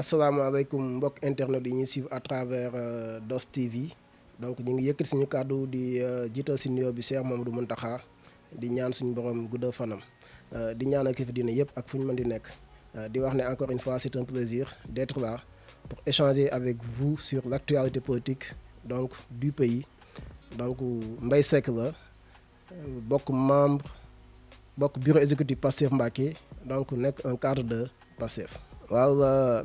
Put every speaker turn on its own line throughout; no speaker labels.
asalaamaaleykum mbokk internet yi ñuy suivre à travers DOS TV donc ñu ngi yëkkati suñu kàddu di jiital si nuyoo bi Cheikh Mamadou Mountakha di ñaan suñu borom guddal fanam di ñaanal kilifa diine yëpp ak fu ñu mën di nekk di wax ne encore une fois c'est un plaisir d'être là pour échanger avec vous sur l'actualité politique donc du pays donc Mbaye Seck la bokk membre bokk bureau exécutif Pastef Mbacké donc nekk un cadre de Pastef. waaw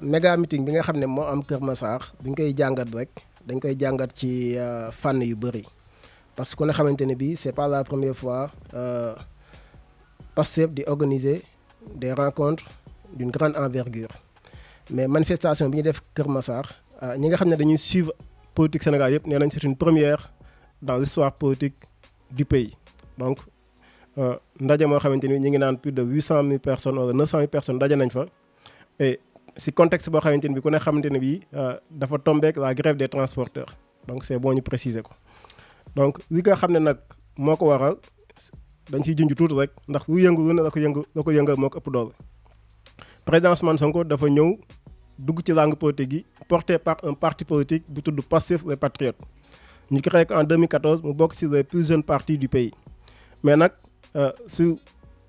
méga meeting bi nga xam ne moo am Kër Massar bi ñu koy jàngat rek dañ koy jàngat ci fànn yu bëri parce que ku ne xamante ne bii c'est pas la première fois Pastef di organiser des rencontres d'une grande envergure mais manifestation bi ñu def Kër Massar ñi nga xam ne dañuy suivre politique Sénégal yëpp nee nañ c'est une première dans l'histoire politique du pays donc ndaje moo xamante ni ñu ngi naan plus de 800 000 personnes wala 900 000 personnes daje nañ fa. et si contexte boo xamante ne bi ku ne xamante ne bii dafa tombé ak la grève des transporteurs donc c'est bon ñu préciser ko donc li nga xam ne nag moo ko waral dañ ciy junj tuuti rek ndax lu yëngu lu ne la ko yëngal moo ko ëpp doole. président Ousmane Sonko dafa ñëw dugg ci langue politique yi porté par un parti politique bu tudd Pastef les Patriotes ñu créé ko en 2014 mu bokk ci les plus jeunes partis du pays mais nag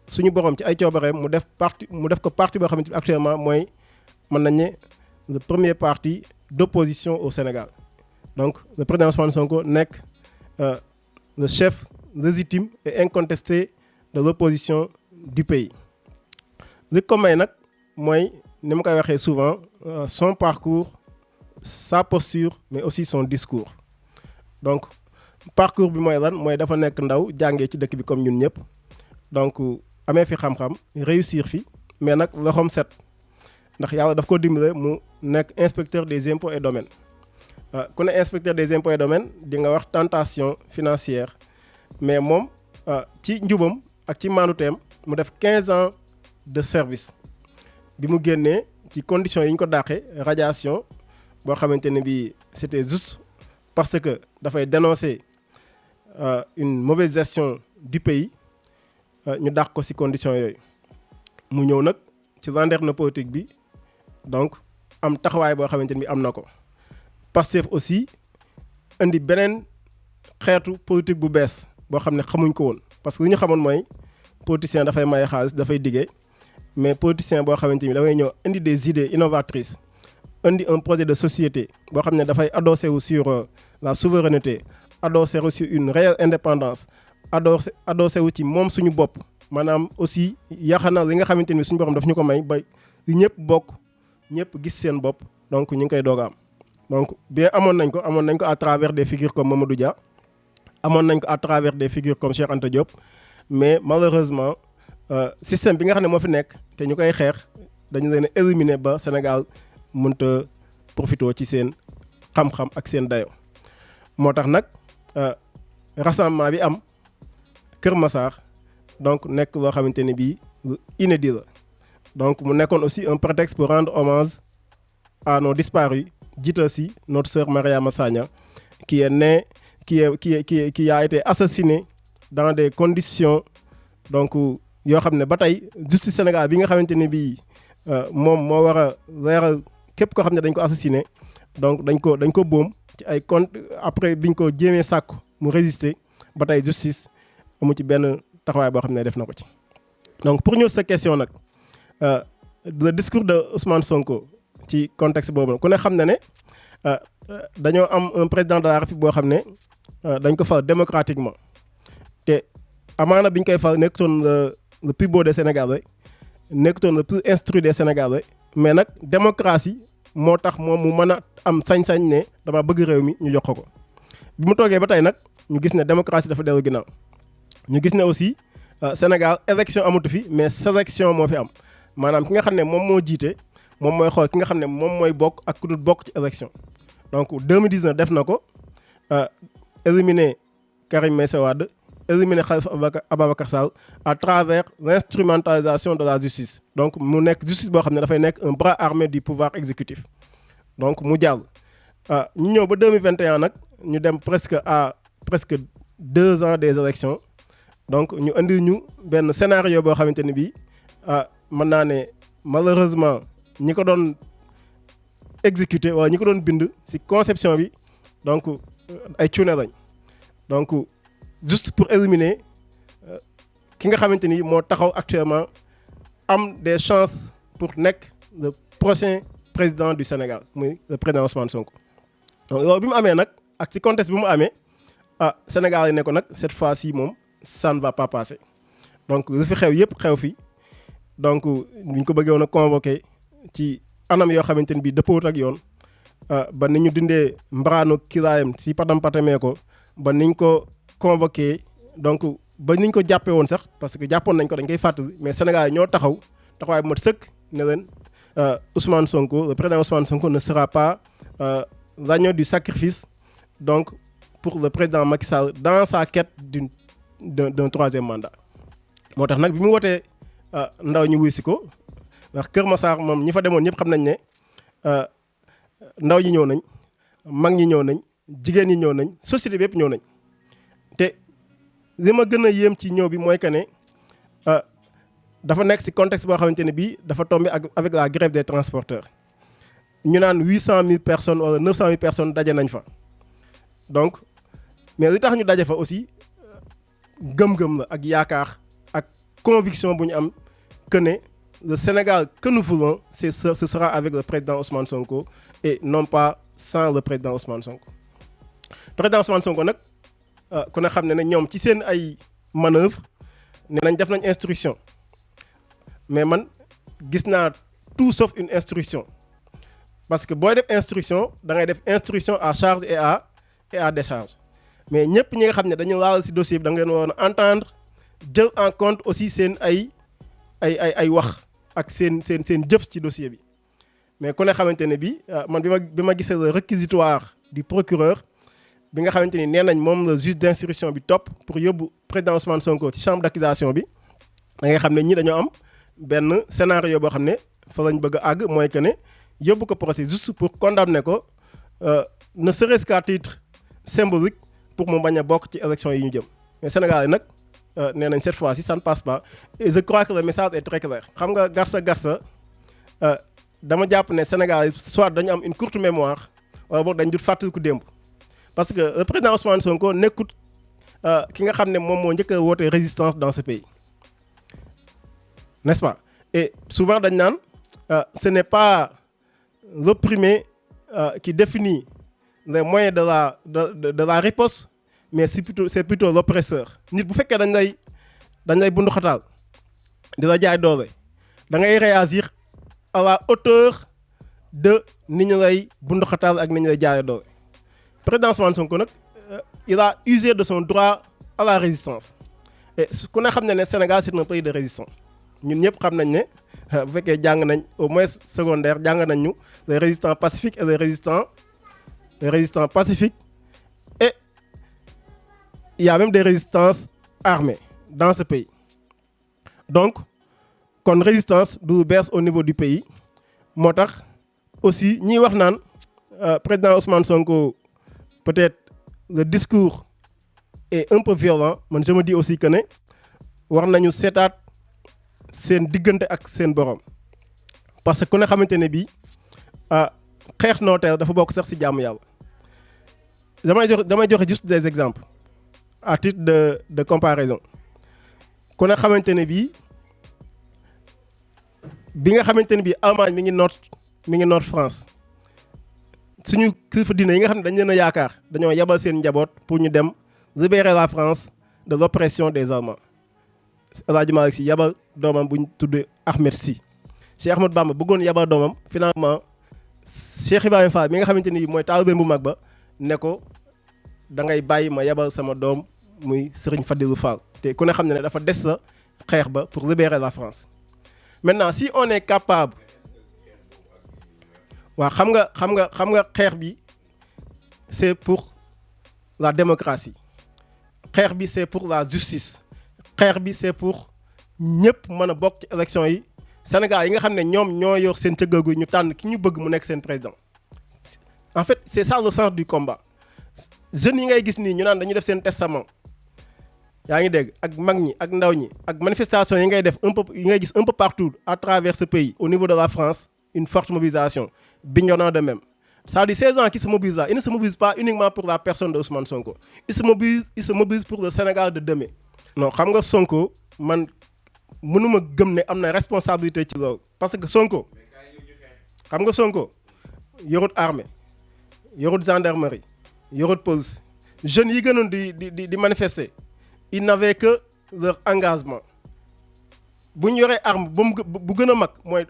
suñu borom ci ay coobareem mu def ko parti boo xamante ni actuellement mooy mën nañ ne le premier parti d'opposition au Sénégal donc le président Ousmane Sonko nekk le chef légitime et incontesté de l'opposition du pays. li ko may nag mooy ni ma koy waxee souvent son parcours sa posture mais aussi son discours donc parcours bi mooy lan mooy dafa nekk ndaw jàngee ci dëkk bi comme ñun ñëpp donc amee fi xam-xam réussir fi mais nag loxoom set ndax yàlla daf ko dimbale mu nekk inspecteur des impôts et domaines ku ne inspecteur des impôts et domaines di nga wax tentation financière mais moom ci njubam ak ci maanuteem mu def 15 ans de service bi mu génnee ci conditions yi ñu ko dàqee radiation boo xamante ne bi c'était juste parce que dafay dénoncer une mauvaise gestion du pays ñu dàq ko ci conditions yooyu mu ñëw nag ci landerneau politique bi donc am taxawaay boo xamante ni am na ko Pastef aussi indi beneen xeetu politique bu bees boo xam ne xamuñ ko woon parce que li ñu xamoon mooy politicien dafay maye xaalis dafay diggee mais politicien boo xamante ni dafay ñëw indi des idées innovatrices indi un projet de société boo xam ne dafay adossé wu sur la souveraineté adossé wu sur une réelle indépendance adossé wu ci moom suñu bopp maanaam aussi yaxana li nga xamante ni suñu borom daf ñu ko may ba li ñëpp bokk ñëpp gis seen bopp donc ñu ngi koy doog a am donc bien amoon nañ ko à travers des figures comme Mamadou Dia amoon nañ ko à travers des figures comme Cheikh Anta Diop mais malheureusement système bi nga xam ne moo fi nekk te ñu koy xeex dañu leen a éliminer ba Sénégal mënta profité ci seen xam-xam ak seen dayo moo tax nag rassemblement bi am Kër Massar donc nekk loo xamante ne bii lu inédit la donc mu nekkoon aussi un prétexte pour rendre hommage à nos disparus jiital si notre sœur Mariama Sagna qui a été assassinée dans des conditions donc yoo xam ne ba tey justice Sénégal bi nga xamante ne bii moom moo war a leeral képp koo xam ne dañ ko assassiné donc dañ ko boom ci ay compte après biñ ko jéemee sàkku mu résister ba tey justice amu ci benn taxawaay boo xam ne def na ko ci. donc pour ñëw sa question nag le discours de Ousmane Sonko ci contexte boobu ku ne xam na ne dañoo am un président de la République boo xam ne dañ ko fal démocratiquement te amaana biñ koy fal nekkutoon le plus beau des Sénégalais nekkutoon le plus instruit des Sénégalais mais nag démocratie moo tax moom mu mën a am sañ-sañ ne dama bëgg réew mi ñu jox ko bi mu toogee ba tey nag ñu gis ne démocratie dafa dellu ginnaaw ñu gis ne aussi Sénégal élection amatu fi mais sélection moo fi am maanaam ki nga xam ne moom moo jiite moom mooy xool ki nga xam ne moom mooy bokk ak ku dul bokk ci élection donc 2019 def na ko éliminer Karim Meïssa Wade, éliminer Khalifa Ababacar Sall à travers l'instrumentalisation de la justice. Donc mu nekk justice boo xam ne dafay nekk un bras armé du pouvoir exécutif donc mu jàll. ñu ñëw ba 2021 nag ñu dem presque 2 ans des élections donc ñu indi ñu benn scénario boo xamante ni bii mën naa ne malheureusement ñi ko doon exécuter wala ñi ko doon bind ci conception bi donc ay cuune lañ donc juste pour éliminer ki nga xamante ni moo taxaw actuellement am des chances pour nekk le prochain président du Sénégal muy le président Ousmane Sonko. donc loolu bi mu amee nag ak ci contexte bi mu amee Sénégal yi ne ko nag cette fois-ci moom ça ne va pas passer donc li fi xew yëpp xew fi donc ñu ko bëggee woon a convoqué ci anam yoo xamante ni bii dëppoot ak yoon ba ni ñu dindee mbaraanu kilaayam ci patam patamee ko ba niñ ko convoqué donc ba niñ ko jàppee woon sax parce que jàppoon nañ ko dañ koy fàttali mais Sénégal yi ñoo taxaw taxawaay bu mat sëkk ne leen Ousmane Sonko le président Ousmane Sonko ne sera pas l'agneau du sacrifice donc pour le président Macky Sall dans sa quête d'un troisième mandat. moo tax nag bi mu wootee ndaw ñu wuy si ko ndax Kër Massar moom ñi fa demoon ñëpp xam nañ ne ndaw ñi ñëw nañ mag ñi ñëw nañ jigéen ñi ñëw nañ société bi yëpp ñëw nañ te li ma gën a yéem ci ñëw bi mooy que ne dafa nekk ci contexte boo xamante ne bii dafa tombé avec la grève des transporteurs ñu naan 800 000 personnes wala 900 000 personnes daje nañ fa donc mais li tax ñu daje fa aussi gëm-gëm la ak yaakaar ak conviction bu ñu am que ne le Sénégal que nous voulons ce sera avec le président Ousmane Sonko et non pas sans le président Ousmane Sonko. président Ousmane Sonko nag ku ne xam ne ñoom ci seen ay manœuvre ne nañ def nañ instruction mais man gis naa tout sauf une instruction parce que booy def instruction da ngay def instruction à charge et à décharge mais ñëpp ñi nga xam ne dañu laal ci dossier bi da ngeen waroon a entendre jël en compte aussi seen ay wax ak seen jëf ci dossier bi mais ku ne xamante ne bi man bi ma gisee le réquisitoire du procureur bi nga xamante ni nee nañ moom le juge d'instruction bi topp pour yóbbu président Ousmane Sonko ci chambre d'accusation bi da ngay xam ne ñi dañoo am benn scénario boo xam ne fa lañ bëgg a àgg mooy que ne yóbbu ko procès juste pour condamner ko ne serait-ce qu'à titre symbolique pour mu bañ a bokk ci élection yi ñu jëm mais Sénégal yi nag nee nañ cette fois-ci ça ne passe pas et je crois que le message est très clair. xam nga garsa dama jàpp ne Sénégal soit dañu am une courte mémoire wala boog dañ dul fàttaliku démb parce que le président Ousmane Sonko nekkut ki nga xam ne moom moo njëkk a woote résistance dans ce pays n'est-ce pas et souvent dañ naan ce n'est pas l'opprimé qui définit les moyens de la riposte mais c'est plutôt l'oppresseur nit bu fekkee dañ lay bundu xataal di la jaay doole da ngay réagir à la hauteur de ni ñu lay bundu xataal ak ni ñu lay jaay doole président Ousmane Sonko nag il a usé de son droit à la résistance et ku ne xam ne Sénégal c'est un pays de résistance ñun ñëpp xam nañ ne bu fekkee jàng nañ au moins secondaire jàng nañ ñu les résistants pacifiques et les résistants pacifiques et il y a même des résistances armées dans ce pays donc kon résistance du bees au niveau du pays moo tax aussi ñiy wax naan président Ousmane Sonko peut-être le discours est un peu violent man je me dis aussi que ne war nañu seetaat seen diggante ak seen borom parce que ku ne xamante ne bii xeex nooteel dafa bokk sax ci jaamu yàlla damay joxe juste des exemples à titre de comparaison ku ne xamante ne bii bi nga xamante ne bii Allemagne mi ngi noot France suñu kilifa diine yi nga xam ne dañ leen a yaakaar dañoo yabal seen njaboot pour ñu dem libérer la France de l'oppression des Allemands El Hadji Malick Sy yabal doomam bu ñu tuddee Ahmed Sy Cheikh Ahmadou Bamba bëggoon yabal doomam finalement Cheikh Ibrahima Fall mi nga xamante ni mooy taalibe bu mag ba ne ko da ngay bàyyi ma yabal sama doom muy Serigne Fadilou Fall te ku ne xam ne dafa des sa xeex ba pour libérer la France maintenant si on est capable waaw xam nga xeex bi c'est pour la démocratie xeex bi c'est pour la justice xeex bi c'est pour ñëpp mën a bokk ci élection yi Sénégal yi nga xam ne ñoom ñoo yor seen cëggagu ñu tànn ki ñu bëgg mu nekk seen président en fait c'est ça le sens du combat jeunes yi ngay gis nii ñu naan dañuy def seen testament yaa ngi dégg ak mag ñi ak ndaw ñi ak manifestation yi ngay def un peu yi ngay gis un peu partout à travers ce pays au niveau de la France une forte mobilisation Bignona de même c'est-à-dire ces gens qui se mobilisent là ils ne se mobilisent pas uniquement pour la personne de Ousmane Sonko ils se mobilisent pour le Sénégal de demain. non xam nga Sonko man mënuma gëm ne am na responsabilité ci loolu parce que Sonko xam nga Sonko yorut armée yorut gendarmerie yorut police jeunes yi gënoon di manifester ils n'avaient que leur engagement bu ñu yoree arme bu gën a mag mooy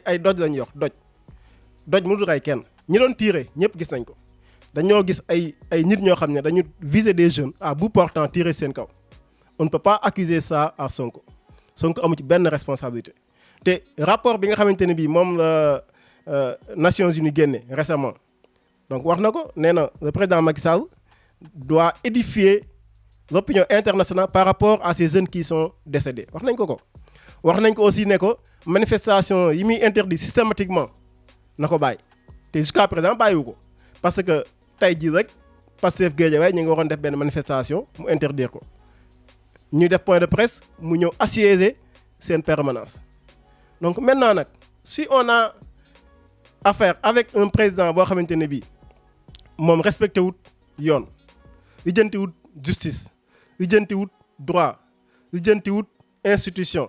ay doj lañ yor doj mu dul rey kenn ñi doon tirer ñëpp gis nañ ko dañoo gis ay nit ñoo xam ne dañu viser des jeunes à bout portant tirer seen kaw on ne peut pas accuser ça à Sonko amu ci benn responsabilité te rapport bi nga xamante ne bii moom la Nations Unies génne récemment donc wax na ko nee na le président Macky Sall doit édifier l'opinion internationale par rapport à ces jeunes qui sont décédés wax nañ ko wax nañ ko aussi ne ko manifestation yi muy interdit systématiquement na ko bàyyi te jusqu'à présent bàyyiwu ko parce que tey jii rek Pastef Guédiawaye ñu ngi waroon def benn manifestation mu interdire ko ñuy def point de presse mu ñëw assiéger seen permanence donc maintenant nag si on a affaire avec un président boo xamante ne bii moom respecté wut yoon lijjanti wut justice lijjanti wut droit lijjanti wut institution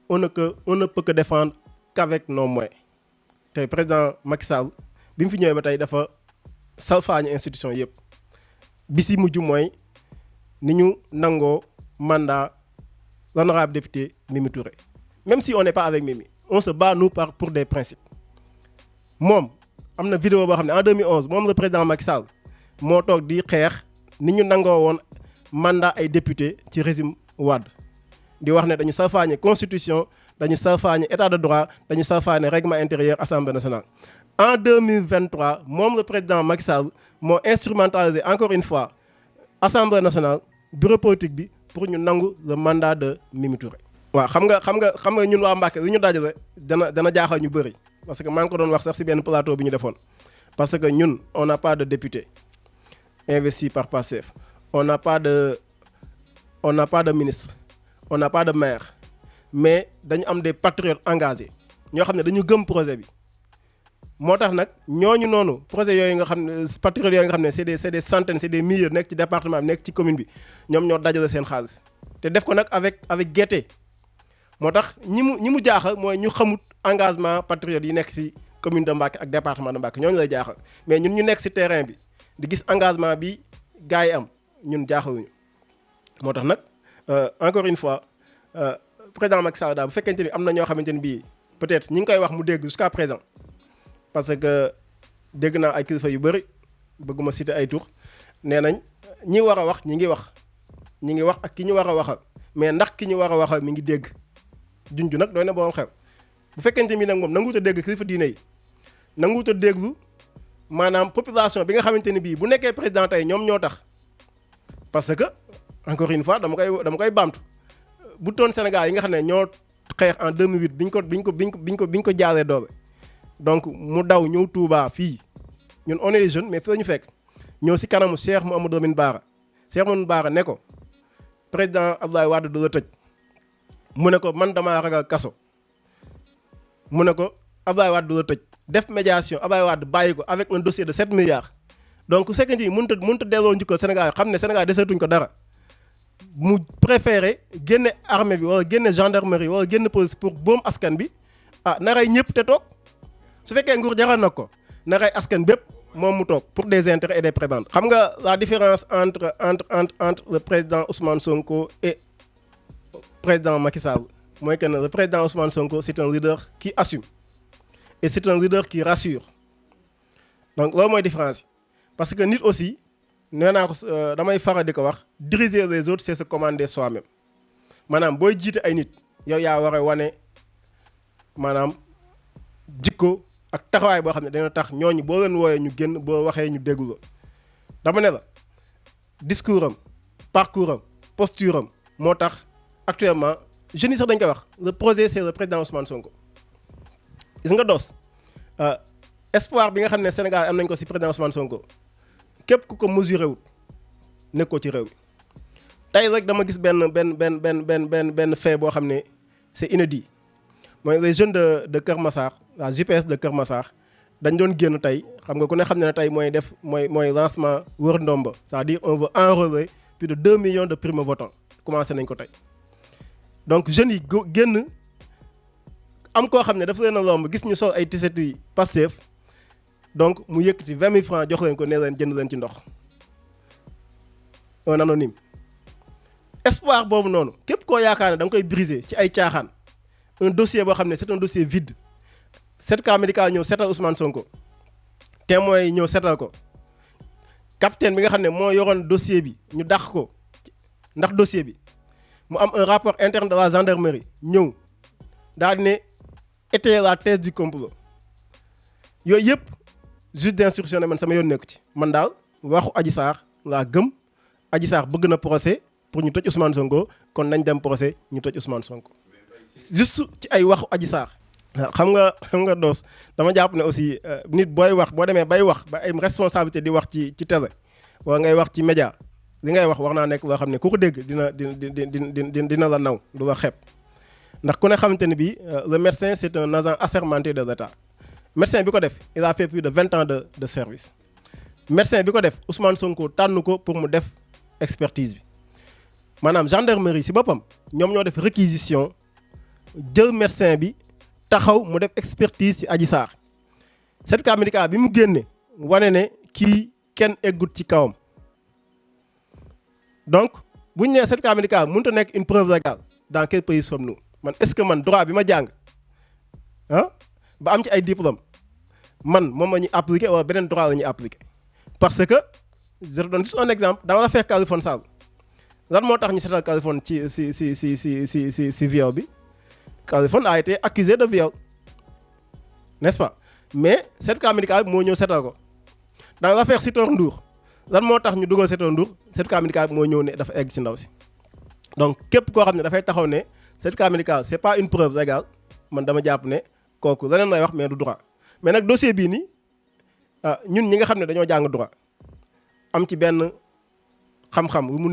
on ne peut que défendre qu'avec nos moyens te président Macky Sall bi mu fi ñëwee ba tey dafa salfaañe institution yëpp bi si mujj mooy ni ñu nangoo mandat l'honorable député Mimi Touré même si on n'est pas avec Mimi on se bat nous pour des principes moom am na vidéo boo xam ne en 2011 moom le président Macky Sall moo toog di xeex ni ñu nangoo woon mandat ay député ci régime Wade di wax ne dañu salfaañe constitution dañu salfaañe état de droit dañu salfaañe règlement intérieur assemblée nationale. En 2023 moom le président Macky Sall moo instrumentalisé encore une fois assemblée nationale bureau politique bi pour ñu nangu le mandat de Mimi Touré. waaw xam nga ñun waa Mbacké li ñu dajale dana jaaxal ñu bëri parce que maa ngi ko doon wax sax ci benn plateau bi ñu defoon parce que ñun on n'a pas de député investi par Pastef on n'a pas de ministre on n'a pas de maire mais dañu am des patriotes engagés ñoo xam ne dañu gëm projet bi moo tax nag ñooñu noonu projet yooyu nga xam ne patriotes yooyu nga xam ne c'est des centaines c'est des milliers nekk ci département bi nekk ci commune bi ñoom ñoo dajale seen xaalis te def ko nag avec gaieté moo tax ñi mu jaaxal mooy ñu xamut engagement patriotes yi nekk ci commune de Mbacké ak département de Mbacké ñooñu lay jaaxal mais ñun ñu nekk ci terrain bi di gis engagement bi gars yi am ñun jaaxaluñu moo tax nag encore une fois président Macky Sall daal bu fekkente ni am na ñoo xamante ni bii peut-être ñi ngi koy wax mu dégg jusqu'à présent parce que dégg naa ay kilifa yu bëri bëgguma citer ay tur nee nañ ñi war a wax ñi ngi wax ak ki ñu war a waxal mais ndax ki ñu war a waxal mi ngi dégg junj nag doy na borom xel bu fekkente ni nag moom nanguut a dégg kilifa diine yi nanguut a déglu maanaam population bi nga xamante ni bii bu nekkee président tey ñoom ñoo tax parce que encore une fois dama koy baamtu bu toon Sénégal yi nga xam ne ñoo xeex en 2008 biñ ko jaaree doole donc mu daw ñëw Touba fii ñun on est des jeunes mais fi la ñu fekk ñëw si kanamu Cheikh Mouhamadou Lamine Bara ne ko président Abdoulaye Wade du la tëj mu ne ko man damaa ragal kaso mu ne ko Abdoulaye Wade du la tëj def médiation Abdoulaye Wade bàyyi ko avec un dossier de 7 milliards donc su fekkee ni mënut a delloo njukkal Sénégal xam ne Sénégal deseetuñ ko dara mu préféré génne armée bi wala génne gendarmerie wala génne police pour boom askan bi na rey ñëpp te toog su fekkee nguur jaral na ko na rey askan bépp moom mu toog pour des intérêts et des prébendes. xam nga la différence entre le président Ousmane Sonko et président Macky Sall mooy que le président Ousmane Sonko c'est un leader qui assume et c'est un leader qui rassure donc loolu mooy différence bi parce que nit aussi nee naa ko damay faral di ko wax diriger les autres c'est se commander soi-même maanaam booy jiite ay nit yow yaa war a wane maanaam jikko ak taxawaay boo xam ne dina tax ñooñu boo leen wooyee ñu génn boo waxee ñu déglu la dama ne la discours am parcours am posture am moo tax actuellement jeunes yi sax dañ koy wax le projet c'est le président Ousmane Sonko gis nga doos espoir bi nga xam ne Sénégal am nañ ko ci président Ousmane Sonko képp ku ko mesuré wul nekkoo ci réew mi tey rek dama gis benn fait boo xam ne c'est inédit mooy les jeunes de Kër Massar la JPS de Kër Massar dañ doon génn tey xam nga ku ne xam ne tey mooy lancement wër ndomba c'est-à-dire on veut enrôler plus de 2 millions de primo-votants commencé nañ ko tey donc jeunes yi génn am koo xam ne dafa leen a lomb gis ñu sol ay t-shirt yi Pastef donc mu yëkkati 20 000 francs jox leen ko ne leen jënd leen ci ndox un anonyme espoir boobu noonu képp koo yaakaar ne da nga koy briser ci ay caaxaan un dossier boo xam ne c'est un dossier vide certificat médical ñëw seetal Ousmane Sonko témoins yi ñëw seetal ko capitaine bi nga xam ne moo yoroon dossier bi ñu dàq ko ndax dossier bi mu am un rapport interne de la gendarmerie ñëw daal di ne étayer la thèse du complot yooyu yëpp juge d'instruction ne man sama yoon nekku ci man daal waxu Adji Sarr laa gëm Adji Sarr bëgg na procès pour ñu tëj Ousmane Sonko kon nañ dem procès ñu tëj Ousmane Sonko juste ci ay waxu Adji Sarr xam nga doos dama jàpp ne aussi nit booy wax boo demee bay wax ba ay responsabilité di wax ci télé wala ngay wax ci média li ngay wax war naa nekk loo xam ne ku ko dégg dina la naw du la xeeb ndax ku ne xamante ne bii le médecin c'est un agent assermenté de l'État médecin bi ko def il a fait plus de 20 ans de service médecin bi ko def Ousmane Sonko tànn ko pour mu def expertise bi maanaam gendarmerie ci boppam ñoom ñoo def réquisition jël médecin bi taxaw mu def expertise ci Adji Sarr certificat médical bi mu génne wane ne kii kenn eggut ci kawam donc bu ñu nee certificat médical mënut a nekk une preuve légale dans quel pays sommes-nous man est-ce que man droit bi ma jàng ba am ci ay diplôme man moom la ñuy appliquer wala beneen droit la ñuy appliquer parce que je donne juste un exemple dama la fekk Khaliphone Sall lan moo tax ñu seetal Khaliphone ci viol bi Khaliphone a été accusé de viol n'est-ce pas mais certificat médical bi moo ñëw seetal ko dans l'affaire Sitor Ndour lan moo tax ñu dugal Sitor Ndour certificat médical bi moo ñëw ne dafa egg ci ndaw si donc képp koo xam ne dafay taxaw ne certificat médical c'est pas une preuve légale man dama jàpp ne kooku leneen lay wax mais du droit mais nag dossier bii nii ñun ñi nga xam ne dañoo jàng droit am ci benn xam-xam wu mu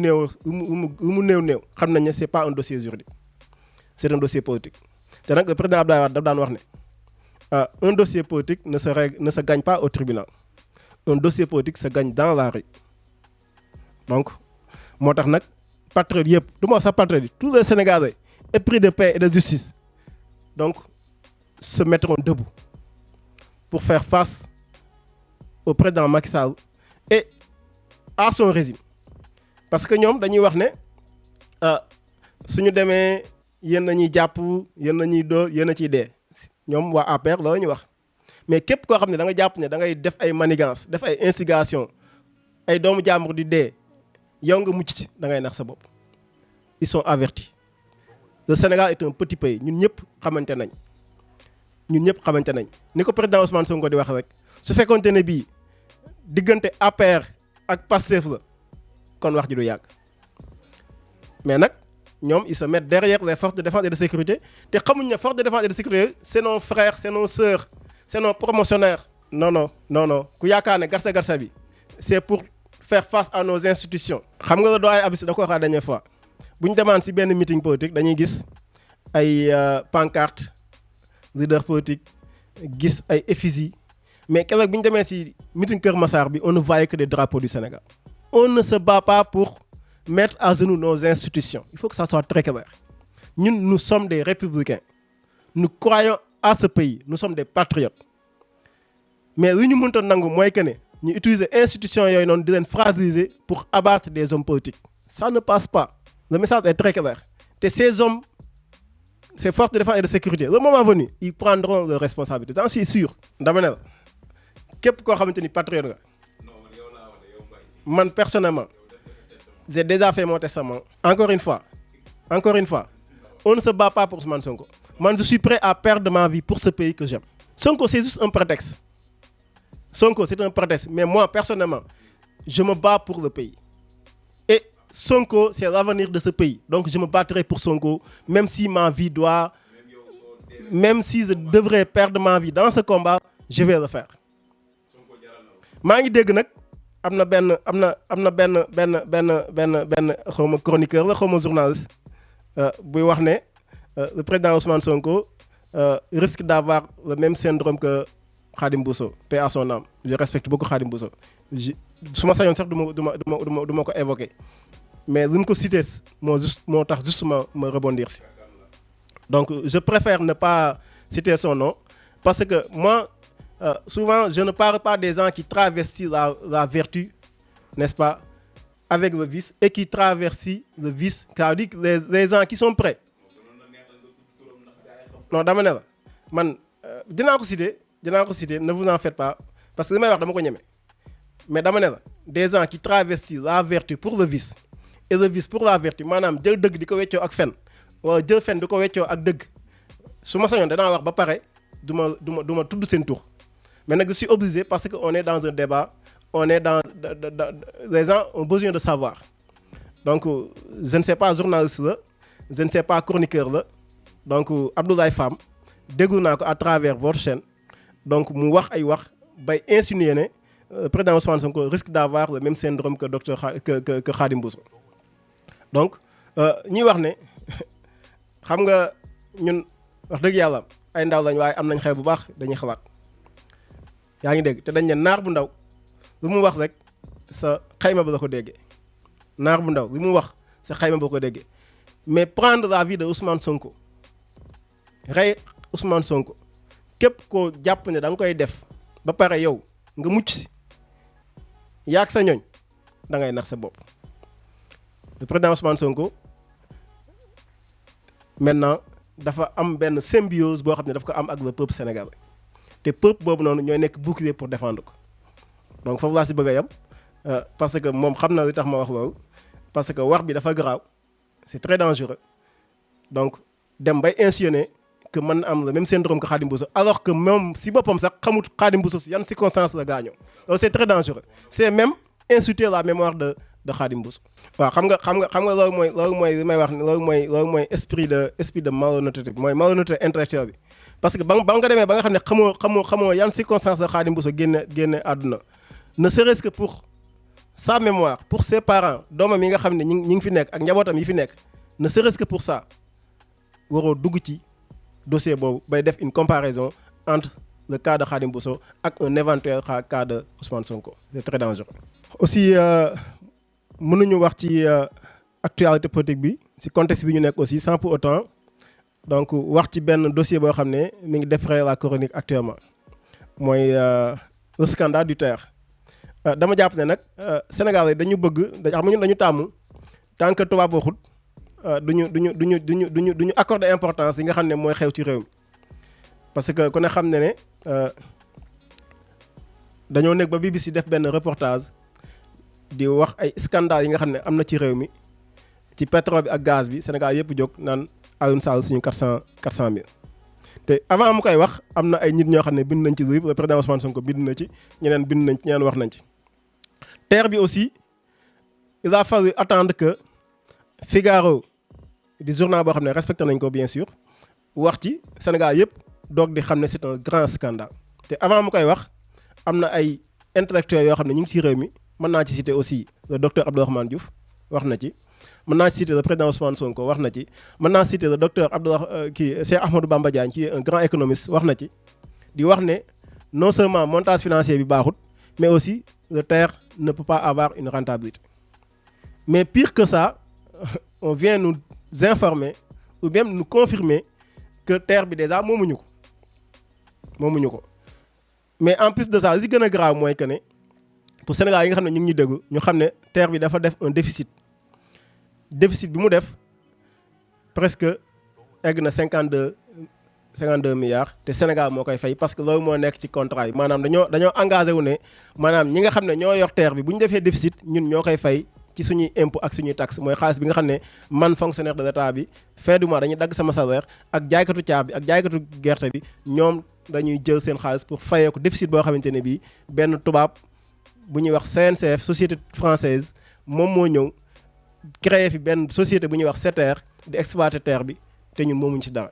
néew xam nañ ne c'est pas un dossier juridique c'est un dossier politique te nag le président Abdoulaye Wade daf daan wax ne un dossier politique ne se gagne pas au tribunal un dossier politique se gagne dans la rue donc moo tax nag patriotes yëpp du ma wax sax patriotes yi tous les Sénégalais épris de paix et de justice donc se mettront debout pour faire face au président Macky Sall et à son régime parce que ñoom dañuy wax ne suñu demee yéen nañuy jàpp yéen nañuy dóor yéen a ciy dee ñoom waa APR loolu ñu wax mais képp koo xam ne da nga jàpp ne da ngay def ay manigance def ay instigation ay doomu jàmbur di dee yow nga mucc ci da ngay nax sa bopp ils sont avertis le Sénégal est un petit pays ñun ñëpp xamante nañ ni ko président Ousmane Sonko di wax rek su fekkonte ne bii diggante APR ak Pastef la kon wax ji du yàgg mais nag ñoom ils se mettent derrière les forces de défense et de sécurité te xamuñ ne forces de défense et de sécurité c'est nos frères c'est nos sœurs c'est nos promotionnaires non ku yaakaar ne garsa bi c'est pour faire face à nos institutions xam nga la doo ay abis da ko wax la dernière fois bu ñu demande ci benn meeting politique dañuy gis ay pancarte leader politique gis ay effigie mais keroog bu ñu demee ci meeting Kër Massar bi on ne voyait que des drapeaux du Sénégal on ne se bat pas pour mettre à genoux nos institutions il faut que ça soit très clair ñun nous sommes des républicains nous croyons à ce pays nous sommes des patriotes mais li ñu mënta nangu mooy que ne ñu utiliser institutions yooyu noonu di leen fragiliser pour abattre des hommes politiques ça ne passe pas le message est très clair te ces hommes ces forces de défense et de sécurité le moment venu ils prendront leurs responsabilités j'en suis sûr dama ne la képp koo xamante ni patriote nga man personnellement j'ai déjà fait mon testament encore une fois on ne se bat pas pour Ousmane Sonko man je suis prêt à perdre ma vie pour ce pays que j'aime Sonko c'est juste un prétexte mais moi personnellement je me bats pour le pays Sonko, c'est l'avenir de ce pays. Donc je me battrai pour Sonko, même si ma vie doit, même si je devrais perdre ma vie dans ce combat, je vais le faire. maa ngi dégg nag am na benn xaw ma chroniqueur la xaw ma journaliste buy wax ne le président Ousmane Sonko risque d'avoir le même syndrome que Khadim Bousso, paix à son âme. Je respecte beaucoup Khadim Bousso. su ma sañoon sax du ma ko évoquer mais li mu ko cité moo tax justement me rebondir si. Donc je préfère ne pas citer son nom parce que moi souvent je ne parle pas des gens qui travestissent la vertu, n'est-ce pas, avec le vice, et qui travestissent le vice, car dit que les gens qui sont prêts. Non dama ne la man dinaa ko citer ne vous en faites pas parce que li may wax dama ko ñeme. Mais dama ne la des gens qui travestissent la vertu pour le vice et le vice pour la vertu, maanaam jël dëgg di ko weccoo ak fen wala jël fen di ko weccoo ak dëgg, su ma sañoon danaa wax ba pare du ma tudd seen tur. Mais nag je suis obligé parce que on est dans un débat, on est dans les gens ont besoin de savoir. Donc je ne sais pas journaliste la, je ne sais pas chroniqueur la, donc Abdoulaye Fam déglu naa ko à travers votre chaîne, donc mu wax ay wax bay insinuer ne président Ousmane Sonko risque d'avoir le même syndrome que que Khadim Bousso. Donc ñuy wax ne xam nga ñun wax dëgg yàlla ay ndaw lañ waaye am nañ xel bu baax, dañuy xalaat. yaa ngi dégg te dañ ne naar bu ndaw lu mu wax rek sa xayma ba la ko déggee, naar bu ndaw lu mu wax sa xayma ba la ko déggee. Mais prendre la vie de Ousmane Sonko, rey Ousmane Sonko, képp koo jàpp ne da nga koy def ba pare yow nga mucc si yaag sa ñooñ da ngay nax sa bopp. Le président Ousmane Sonko maintenant dafa am benn symbiose boo xam ne daf ko am ak le peuple sénégalais te peuple boobu noonu ñooy nekk bouclier pour défendre ko. Donc foofu laa si bëgg a yem parce que moom xam na li tax ma wax loolu, parce que wax bi dafa garaaw, c'est très dangereux. Donc dem bay insinuer que mën na am le même syndrome que Khadim Bousso alors que moom si boppam sax xamut Khadim Bousso si yan circonstances la gaañoo. Donc c'est très dangereux. C'est même insulter la mémoire de Khadim Bousso. waaw xam nga loolu mooy li may wax loolu mooy esprit de malhonnêteté mooy malhonnêteté intellectuelle bi. Parce que ba nga demee ba nga xam ne xamoo yan circonstances la Khadim Bousso génne àdduna, ne serait-ce que pour sa mémoire, pour ses parents, doomam yi nga xam ne ñi ngi fi nekk ak njabootam yi fi nekk, ne serait-ce que pour ça waroo dugg ci dossier boobu bay def une comparaison entre le cas de Khadim Bousso ak un éventuel cas de Ousmane Sonko. C'est très dangereux. Aussi mënuñu wax ci actualité politique bi ci contexte bi ñu nekk aussi sans pour autant donc wax ci benn dossier boo xam ne mi ngi défrayer la chronique actuellement mooy le scandale du TER. Dama jàpp ne nag Sénégal yi dañu tàmm tant que tubaab waxut duñu accorder importance yi nga xam ne mooy xew ci réew mi. Parce que ku ne xam ne dañoo nekk ba BBC def benn reportage di wax ay scandale yi nga xam ne am na ci réew mi ci pétrole bi ak gaz bi, Sénégal yëpp jóg naan Alioune Sall suñu 400 000. te avant mu koy wax am na ay nit ñoo xam ne bind nañ ci livre, le président Ousmane Sonko bind na ci, ñeneen bind nañ ci, ñeneen wax nañ ci. TER bi aussi il a fallu attendre que Figaro di journal boo xam ne respecté nañ ko bien sûr wax ci, Sénégal yëpp doog di xam ne c'est un grand scandale. te avant mu koy wax am na ay intellectuels yoo xam ne ñu ngi ci réew mi, mën naa ci citer aussi le docteur Abdourahmane Diouf wax na ci, mën naa citer le président Ousmane Sonko wax na ci, mën naa citer le docteur Cheikh Ahmadou Bamba Diagne qui est un grand économiste wax na ci, di wax ne non seulement montage financier bi baaxut, mais aussi le TER ne peut pas avoir une rentabilité. Mais pire que ça, on vient nous informer ou même nous confirmer que TER bi déjà moomuñu ko. Mais en plus de ça li gën a grave mooy que ne pour Sénégal yi nga xam ne ñu ngi ñu dégg ñu xam ne TER bi dafa def un déficit bi mu def presque egg na 52 milliards te Sénégal moo koy fay parce que loolu moo nekk ci contrat yi. Maanaam dañoo engagé wu ne maanaam ñi nga xam ne ñoo yor TER bi bu ñu defee déficit ñun ñoo koy fay ci suñuy impôt ak suñuy taxe, mooy xaalis bi nga xam ne man fonctionnaire de l'État bi fin du mois dañuy dagg sama salaire ak jaaykatu caab bi ak jaaykatu gerte bi, ñoom dañuy jël seen xaalis pour fayee ko déficit boo xamante ne bii benn tubaab bu ñuy wax CNCF société française moom moo ñëw créer fi benn société bu ñuy wax SETER di exploiter terre bi te ñun moomuñ ci dara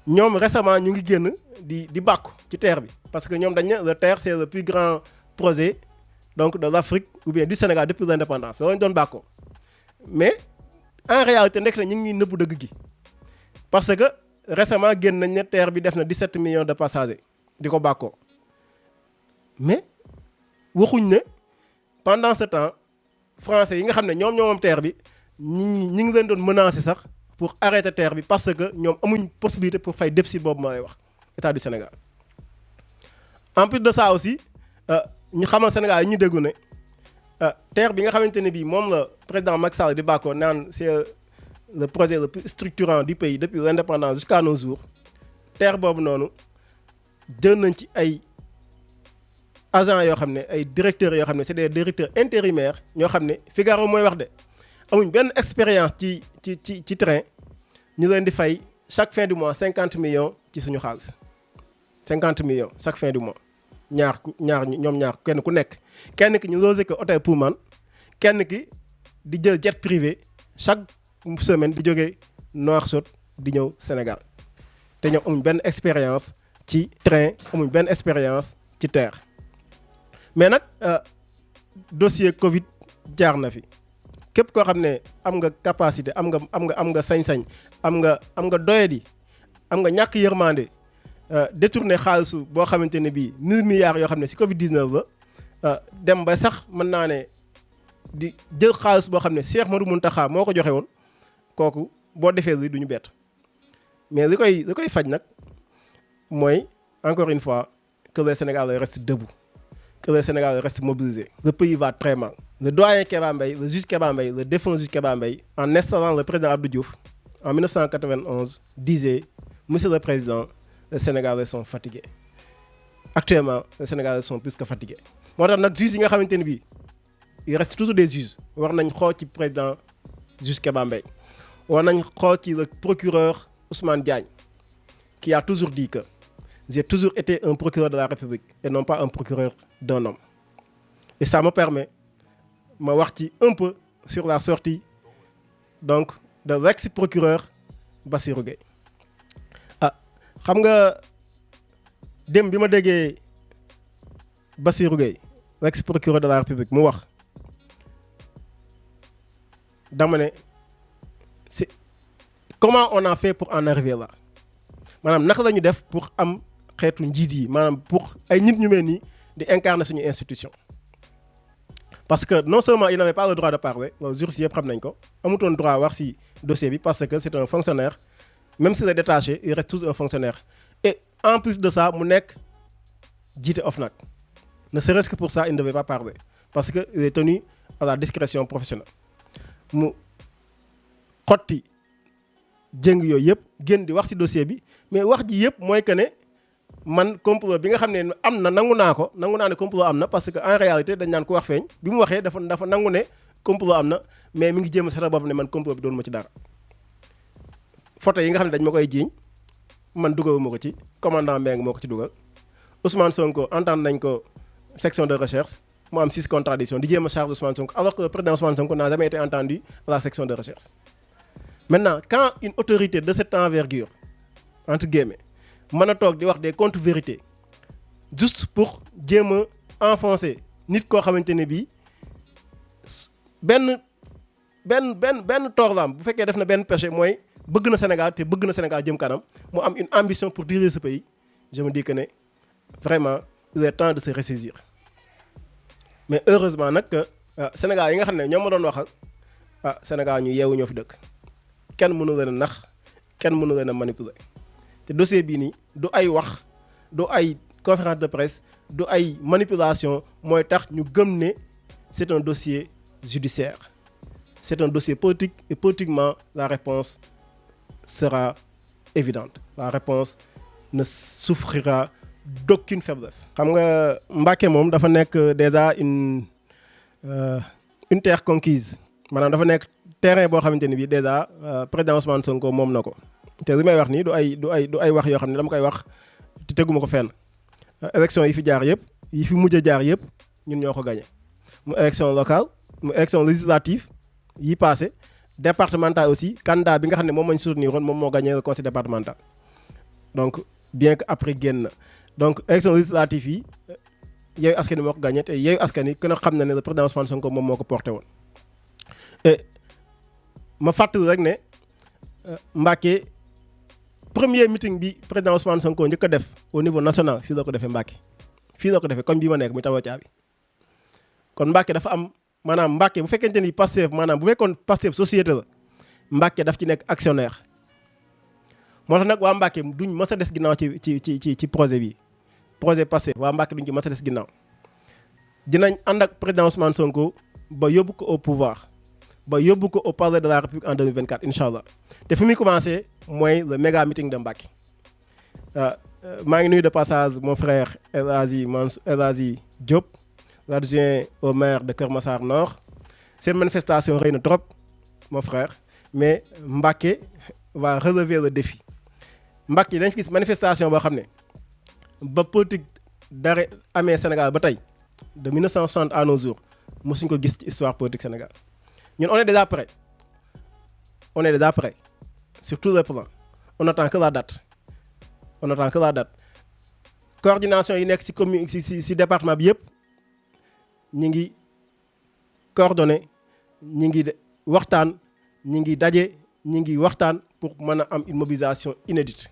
ñoom récemment ñu ngi génn di bàkku ci terre bi parce que ñoom dañ ne le terre c'est le plus grand projet donc de l'Afrique ou bien du Sénégal depuis l'indépendance loolu ñu doon bàkkoo mais en réalité nekk na ñu ngi nëbbu dëgg gi parce que récemment génn nañ ne terre bi def na 17 millions de passagers di ko bàkkoo mais waxuñ ne pendant ce temps français yi nga xam ne ñoom moom terre bi ñi ngi leen doon menacer sax pour arrêter terre bi parce que ñoom amuñ possibilité pour fay déficit boobu ma lay wax état du Sénégal en plus de ça aussi ñu xamal Sénégal yi ñu déggu ne terre bi nga xamante ne bii moom la président Macky Sall di bàkkoo naan c'est le projet le plus structurant du pays depuis l'indépendance jusqu'à nos jours terre boobu noonu jël nañ ci ay agents yoo xam ne ay directeurs yoo xam ne c'est des directeurs intérimaires ñoo xam ne Figaro mooy wax de amuñ benn expérience ci train ñu leen di fay chaque fin du mois 50 millions ci suñu xaalis 50 millions chaque fin du mois ñoom ñaar kenn ku nekk kenn ki ñu logé ko hôtel Pullman kenn ki di jël jet privé chaque semaine di jógee Nouakchott di ñëw Sénégal te ñoom amuñ benn expérience ci train amuñ benn expérience ci terre mais nag dossier Covid jaar na fi képp koo xam ne am nga capacité am nga sañ-sañ am nga doyadi am nga ñàkk yërmande détourné xaalisu boo xamante ne bii 1000 milliards yoo xam ne ci Covid 19 la dem ba sax mën naa ne di jël xaalis boo xam ne Cheikh Modou Mountakha moo ko joxe woon kooku boo defee li du ñu bett mais li koy faj nag mooy encore une fois que les Sénégalais restent debout que les Sénégalais restent mobilisés. Le pays va très mal. Le doyen Kéba Mbaye, le juge Kéba Mbaye, le défunt juge Kéba Mbaye, en installant le président Abdou Diouf en 1991, disait « Monsieur le Président, les Sénégalais sont fatigués. » Actuellement, les Sénégalais sont plus que fatigués. Moo tax nag juge yi nga xamante ne bii il reste toujours des juges war nañ xool ci président juge Kéba Mbaye war nañ xool ci le procureur Ousmane Diagne qui a toujours dit que j'ai toujours été un procureur de la République et non pas un procureur d'un homme. Et ça me permet de wax ci un peu sur la sortie donc de l'ex-procureur Bassirou Gueye. Xam nga dem bi ma déggee Bassirou Gueye l'ex-procureur de la République mu wax dama ne c'est comment on a fait pour en arriver là maanaam naka la ñu def pour am xeetu njiit yi maanaam pour ay nit ñu mel nii di incarner suñu institution. Parce que non seulement il n'avait pas le droit de parler loolu juriste yëpp xam nañ ko amutoon droit wax ci dossier bi parce que c'est un fonctionnaire même s'il est détaché il reste toujours un fonctionnaire et en plus de ça mu nekk jiite OFNAC ne serait-ce que pour ça il ne devait pas parler parce que il est tenu à la discrétion professionnelle mu xotti jëng yooyu yëpp génn di wax ci dossier bi mais wax ji yëpp mooy que ne man complot bi nga xam ne am na nangu naa ne complot am na parce que en réalité dañ naan ko wax feeñ bi mu waxee dafa nangu ne complot am na mais mi ngi jéem a seetal boppam ne man complot bi doon ma ci dara. photo yi nga xam ne dañ ma koy jiiñ man dugaluma ko ci commandant Mbengue moo ko ci dugal Ousmane Sonko entendre nañ ko section de recherche mu am 6 contradictions di jéem a charge Ousmane Sonko alors que le président Ousmane Sonko n'a jamais été entendu à la section de recherche. Maintenant quand une autorité de cette envergure entre guillemets mën a toog di wax des contre-vérités juste pour jéem a enfoncer nit koo xamante ne bii benn tort la am bu fekkee def na benn péché mooy bëgg na Sénégal te bëgg na Sénégal jëm kanam mu am une ambition pour diriger ce pays je me dis que ne vraiment il est temps de se ressaisir mais heureusement nag Sénégal yi nga xam ne ñoom ma doon waxal Sénégal ñu yeewu ñoo fi dëkk kenn mënu leen a nax kenn mënu leen a manipuler te dossier bii nii du ay wax du ay conférence de presse du ay manipulation mooy tax ñu gëm ne c'est un dossier judiciaire c'est un dossier politique et politiquement la réponse sera évidente la réponse ne souffrira d'aucune faiblesse. xam nga Mbacké moom dafa nekk déjà une terre conquise maanaam dafa nekk terrain boo xamante ni bii déjà président Ousmane Sonko moom na ko te li may wax nii du ay wax yoo xam ne dama koy wax te teguma ko fenn élection yi fi jaar yëpp yi fi mujj a jaar yëpp ñun ñoo ko gagné mu élection locale mu élection législative yi passé départemental aussi candidat bi nga xam ne moom lañ soutenir woon moom moo gagné le conseil départemental donc bien que après génn donc élection législative yi Yewwi Askan Wi moo ko gagné te Yewwi Askan Wi kën a xam na ne le président Ousmane Sonko moom moo ko porté woon et ma fàttali rek ne Mbacké premier meeting bi président Ousmane Sonko njëkk a def au niveau national fii la ko defee Mbacké fii la ko defee comme bii ma nekk muy Tawa Caabi kon Mbacké dafa am maanaam Mbacké bu fekkente ni Pastef maanaam bu fekkoon Pastef société la Mbacké daf ci nekk actionnaire moo tax nag waa Mbacké duñ mës a des ginnaaw ci projet bi projet Pastef waa Mbacké duñ ci mës a des ginnaaw dinañ ànd ak président Ousmane Sonko ba yóbbu ko au pouvoir ba yóbbu ko au palais de la République en 2024 incha allah te fi muy commencé mooy le méga meeting de Mbacké maa ngi nuyu de passage mon frère El Hadji Diop l'adjoint au maire de Keur Massar Nord cette manifestation rëy na trop mon frère mais Mbacké va relever le défi Mbacké dañ fi gis manifestation boo xam ne ba politique dara amee Sénégal ba tey de 1960 à nos jours mosuñ ko gis ci histoire politique Sénégal ñun on est déjà prêt sur tous les plans on attend que la date coordination yi nekk ci commune ci département bi yëpp ñi ngi coordonné ñi ngi waxtaan ñi ngi daje ñi ngi waxtaan pour mën a am une mobilisation inédite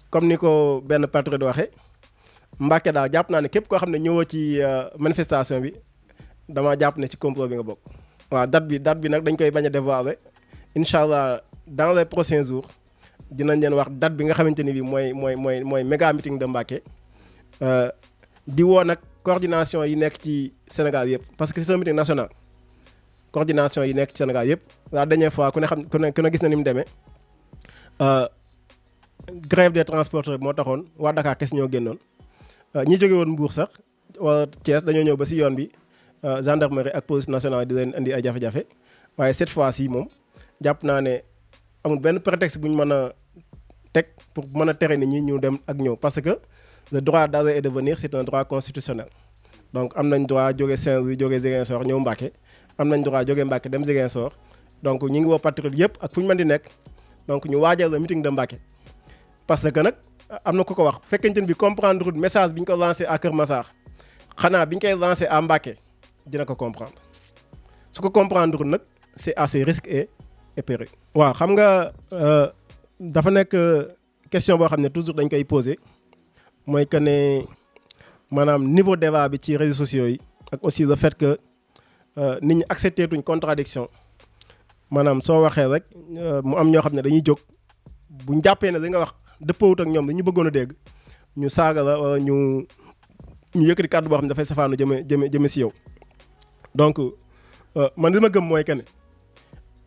comme ni ko benn patriote waxee Mbacké daal jàpp naa ne képp koo xam ne ñëwoo ci manifestation bi dama jàpp ne ci complot bi nga bokk. waaw date bi nag dañ koy bañ a dévoiler incha allah dans les prochains jours dinañ leen wax date bi nga xamante ni bi mooy méga meeting de Mbacké di woo nag coordination yi nekk ci Sénégal yëpp parce que c'est un meeting national coordination yi nekk ci Sénégal yëpp la dernière fois ku ne gis na ni mu demee grève des transporteurs moo taxoon waa Dakar kes ñoo génnoon ñi jóge woon Mbour sax wala Thiès dañoo ñëw ba si yoon bi gendarmerie ak police nationale di leen indi ay jafe-jafe waaye cette fois-ci moom jàpp naa ne amul benn prétexte bu ñu mën a teg pour mën a tere nit ñi ñu dem ak ñëw parce que le droit d'aller et de venir c'est un droit constitutionnel donc am nañ droit jóge Saint-Louis jóge Ziguinchor ñëw Mbacké am nañ droit jóge Mbacké dem Ziguinchor donc ñi ngi woo patriote yëpp ak fu ñu mën di nekk donc ñu waajal le meeting de Mbacké parce que nag am na ku ko wax fekkente bi comprendre message bi ñu ko lancé à Keur Massar xanaa bi ñu koy lancé à Mbacké dina ko comprendre su ko comprendre nag c'est à ses risques et périls. waaw xam nga dafa nekk question boo xam ne toujours dañ koy poser mooy que ne maanaam niveau débat bi ci réseaux sociaux yi ak aussi le fait que nit ñi accepté tuñ contradiction maanaam soo waxee rek mu am ñoo xam ne dañuy jóg buñ jàppee ne li nga wax dëppawut ak ñoom li ñu bëggoon a dégg ñu saaga la wala ñu yëkkati kàddu boo xam ne dafay safaanu jëme si yow donc man li ma gëm mooy que ne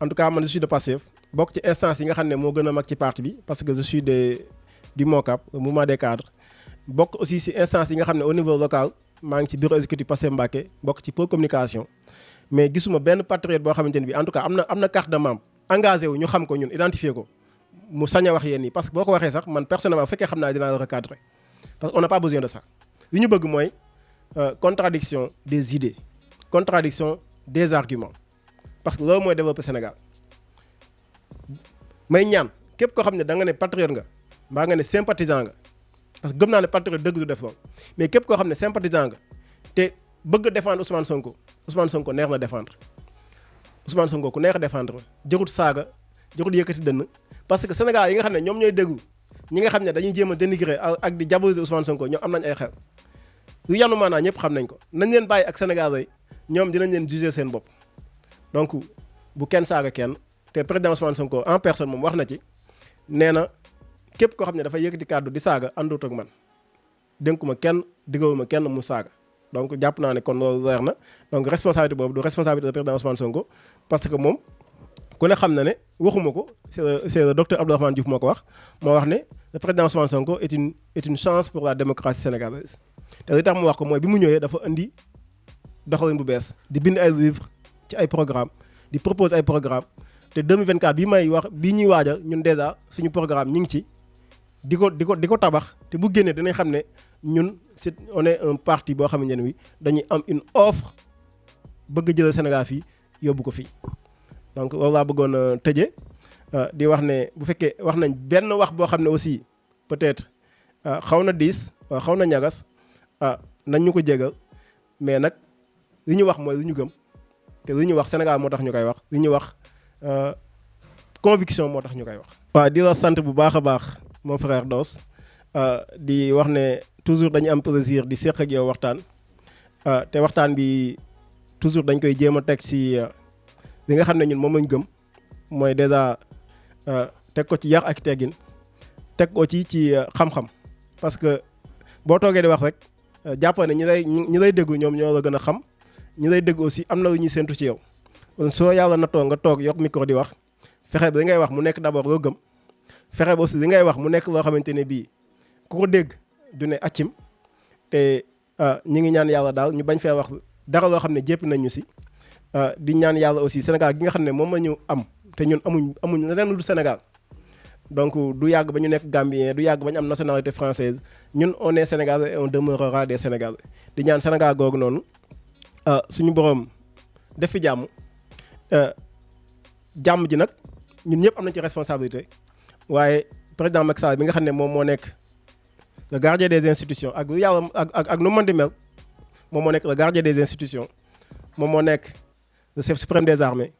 en tout cas man je suis de Pastef bokk ci instance yi nga xam ne moo gën a mag ci parti bi parce que je suis du MOCAP mouvement des cadres bokk aussi ci instance yi nga xam ne au niveau local maa ngi ci bureau exécutif Pastef Mbacké bokk ci pôle communication mais gisuma benn patriote boo xamante ne bi en tout cas am na carte de membre engagé wu ñu xam ko ñun identifié ko mu sañ a wax yéen yi parce que boo ko waxee sax man personnellement bu fekkee xam naa dinaa la recadrer parce que on n'a pas besoin de ça li ñu bëgg mooy contradiction des idées contradiction des arguments parce que loolu mooy développer Sénégal may ñaan képp koo xam ne da nga ne patriote nga mbaa nga ne sympathisant nga parce que gëm naa ne patriote dëgg du def loolu mais képp koo xam ne sympathisant nga te bëgg défendre Ousmane Sonko neex na défendre Ousmane Sonko ku neex a défendre jërut saaga jërut yëkkati dënn parce que Sénégal yi nga xam ne ñoom ñooy déggu ñi nga xam ne dañuy jéem a dénigrer ak di diaboliser Ousmane Sonko ñoom am nañ ay xel lu yanu maanaa ñëpp xam nañ ko nañ leen bàyyi ak Sénégal yi ñoom dinañ leen juger seen bopp donc bu kenn saaga kenn te président Ousmane Sonko en personne moom wax na ci nee na képp koo xam ne dafa yëkkati kàddu di saaga àndut ak man dénkuma kenn diggawuma kenn mu saaga donc jàpp naa ne kon loolu leer na donc responsabilité boobu du responsabilité de président Ousmane Sonko parce que moom ku ne xam na ne waxuma ko c'est le docteur Abdourahmane Diouf moo ko wax moo wax ne le président Ousmane Sonko est une chance pour la démocratie sénégalaise te li tax mu wax ko mooy bi mu ñëwee dafa indi doxalin bu bees di bind ay livres ci ay programme di proposer ay programme te 2024 bii ñuy waajal ñun déjà suñu programme ñi ngi ci di ko tabax te bu génnee dinañ xam ne ñun on est un parti boo xamante ne wi dañuy am une offre bëgg jëlee Sénégal fii yóbbu ko fii. Donc loolu laa bëggoon a tëjee di wax ne bu fekkee wax nañ benn wax boo xam ne aussi peut-être xaw na diis xaw na ñagas nañ ñu ko jégal mais nag li ñu wax mooy li ñu gëm te li ñu wax Sénégal moo tax ñu koy wax li ñu wax conviction moo tax ñu koy wax. waaw di la sant bu baax a baax mon frère Doss di wax ne toujours dañu am plaisir di seq ak yow waxtaan te waxtaan bi toujours dañ koy jéem a teg si li nga xam ne ñun moom lañ gëm mooy déjà teg ko ci yar ak teggin teg ko ci xam-xam parce que boo toogee di wax rek jàpp ne ñi lay déggu ñoom ñoo la gën a xam ñi lay dégg aussi am na lu ñuy séntu ci yow kon soo yàlla na toog nga toog yokk micro di wax fexe ba li ngay wax mu nekk d'abord loo gëm fexe ba aussi li ngay wax mu nekk loo xamante ne bii ku ko dégg du ne accim te ñi ngi ñaan yàlla daal ñu bañ fee wax dara loo xam ne jépp nañ ñu si di ñaan yàlla aussi Sénégal gi nga xam ne moom la ñu am te ñun amuñ leneen lu Sénégal donc du yàgg ba ñu nekk Gambien du yàgg ba ñu am nationalité française ñun on est Sénégalais et on demeurera des Sénégalais di ñaan Sénégal googu noonu suñu borom def fi jàmm jàmm ji nag ñun ñëpp am nañ ci responsabilité waaye président Macky Sall bi nga xam ne moom moo nekk le gardien des institutions ak lu yàlla ak nu mën di mel moom moo nekk le gardien des institutions moom moo nekk le chef suprême des armées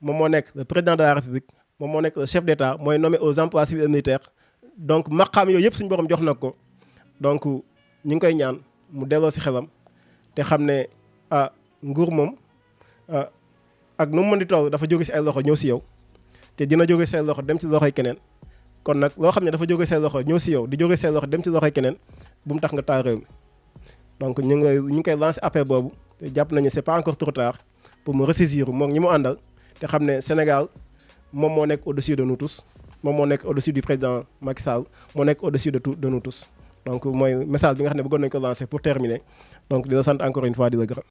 moom moo nekk le président de la République moom moo nekk le chef d'État mooy nommé aux emplois civils et militaires donc maqaam yooyu yëpp suñu borom jox na ko donc ñu ngi koy ñaan mu delloo si xelam te xam ne nguur moom ak nu mu mën di toll dafa jóge si ay loxo ñëw si yow te dina jóge si ay loxo dem si loxoy keneen kon nag loo xam ne dafa jóge say loxo ñëw si yow di jóge say loxo dem si loxoy keneen bu mu tax nga taal réew mi donc ñu ngi koy lancé appel boobu te jàpp nañu c'est pas encore trop tard pour mu ressaisir moom ñi mu àndal te xam ne Sénégal moom moo nekk au-dessus de nous tous moom moo nekk au-dessus du président Macky Sall moo nekk au-dessus de nous tous donc mooy message bi nga xam ne bëggoon nañu ko lancer pour terminer donc di la sant encore une fois di la gërëm.